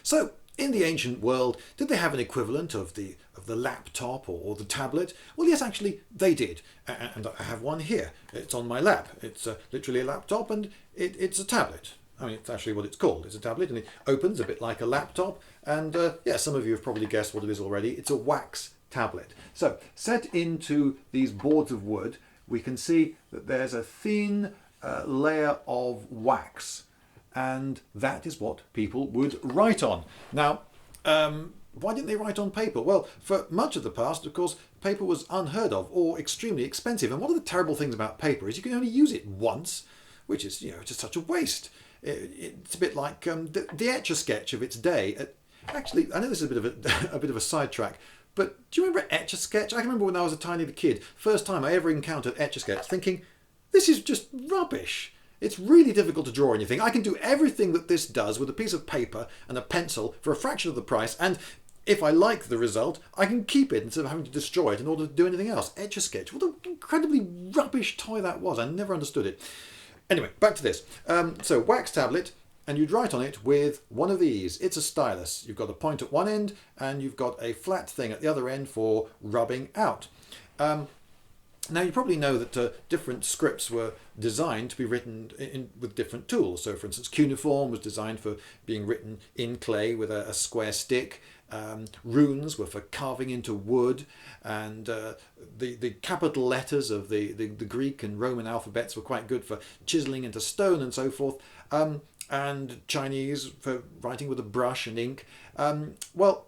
So, in the ancient world, did they have an equivalent of the laptop or the tablet? Well, yes, actually, they did. And I have one here. It's on my lap. It's literally a laptop, and it's a tablet. I mean, it's actually what it's called. It's a tablet, and it opens a bit like a laptop. And yeah, some of you have probably guessed what it is already. It's a wax tablet. So, set into these boards of wood, we can see that there's a thin layer of wax. And that is what people would write on. Now, why didn't they write on paper? Well, for much of the past, of course, paper was unheard of or extremely expensive. And one of the terrible things about paper is you can only use it once, which is, just such a waste. It's a bit like the etch-a-sketch of its day. Actually, I know this is a bit of a sidetrack, but do you remember etch-a-sketch? I can remember when I was a tiny kid, first time I ever encountered etch-a-sketch, thinking, this is just rubbish. It's really difficult to draw anything. I can do everything that this does with a piece of paper and a pencil for a fraction of the price, and if I like the result, I can keep it instead of having to destroy it in order to do anything else. Etch-a-sketch. What an incredibly rubbish toy that was. I never understood it. Anyway, back to this. So, wax tablet, and you'd write on it with one of these. It's a stylus. You've got a point at one end, and you've got a flat thing at the other end for rubbing out. Now, you probably know that different scripts were designed to be written with different tools. So, for instance, cuneiform was designed for being written in clay with a square stick. Runes were for carving into wood, and the capital letters of the Greek and Roman alphabets were quite good for chiseling into stone and so forth. And Chinese for writing with a brush and ink. Well,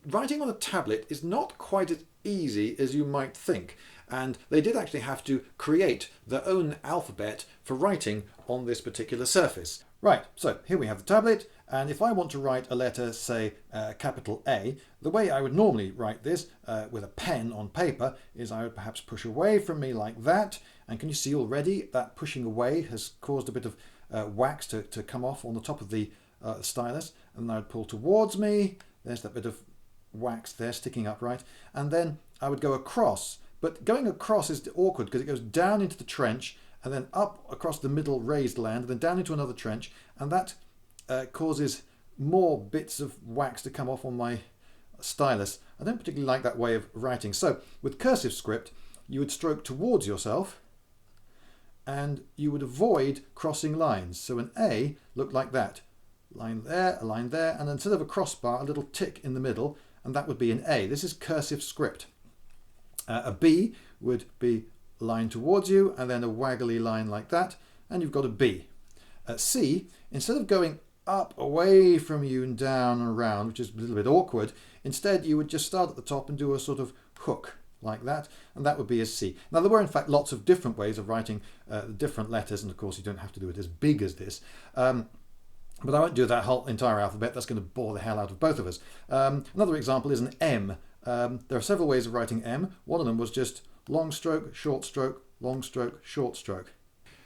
writing on a tablet is not quite as easy as you might think, and they did actually have to create their own alphabet for writing on this particular surface. Right, so here we have the tablet, and if I want to write a letter, say capital A, the way I would normally write this with a pen on paper is I would perhaps push away from me like that, and can you see already that pushing away has caused a bit of wax to come off on the top of the stylus, and then I would pull towards me. There's that bit of wax there sticking upright, and then I would go across, but going across is awkward because it goes down into the trench and then up across the middle raised land and then down into another trench, and that causes more bits of wax to come off on my stylus. I don't particularly like that way of writing. So with cursive script, you would stroke towards yourself and you would avoid crossing lines. So an A looked like that. Line there, a line there, and instead of a crossbar, a little tick in the middle, and that would be an A. This is cursive script. A B would be a line towards you, and then a waggly line like that, and you've got a B. C, instead of going up away from you and down and around, which is a little bit awkward, instead you would just start at the top and do a sort of hook like that, and that would be a C. Now, there were in fact lots of different ways of writing different letters, and of course you don't have to do it as big as this. But I won't do that whole entire alphabet. That's going to bore the hell out of both of us. Another example is an M. There are several ways of writing M. One of them was just long stroke, short stroke, long stroke, short stroke.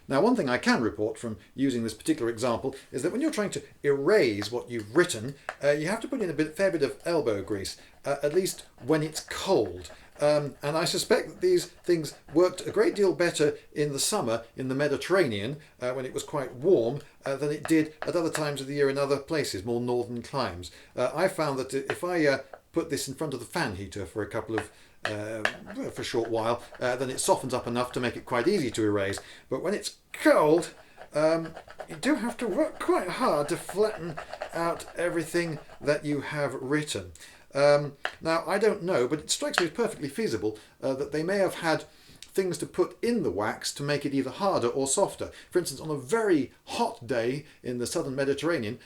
Now, one thing I can report from using this particular example is that when you're trying to erase what you've written, you have to put in a fair bit of elbow grease, at least when it's cold. And I suspect that these things worked a great deal better in the summer in the Mediterranean, when it was quite warm, than it did at other times of the year in other places, more northern climes. I found that if I put this in front of the fan heater for a short while, then it softens up enough to make it quite easy to erase. But when it's cold, you do have to work quite hard to flatten out everything that you have written. Now, I don't know, but it strikes me as perfectly feasible that they may have had things to put in the wax to make it either harder or softer. For instance, on a very hot day in the southern Mediterranean,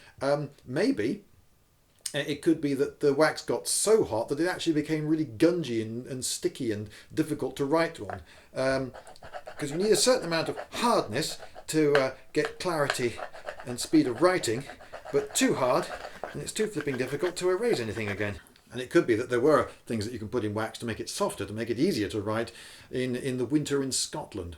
maybe it could be that the wax got so hot that it actually became really gungy and sticky and difficult to write on. Because you need a certain amount of hardness to get clarity and speed of writing, but too hard and it's too flipping difficult to erase anything again. And it could be that there were things that you can put in wax to make it softer, to make it easier to write in the winter in Scotland.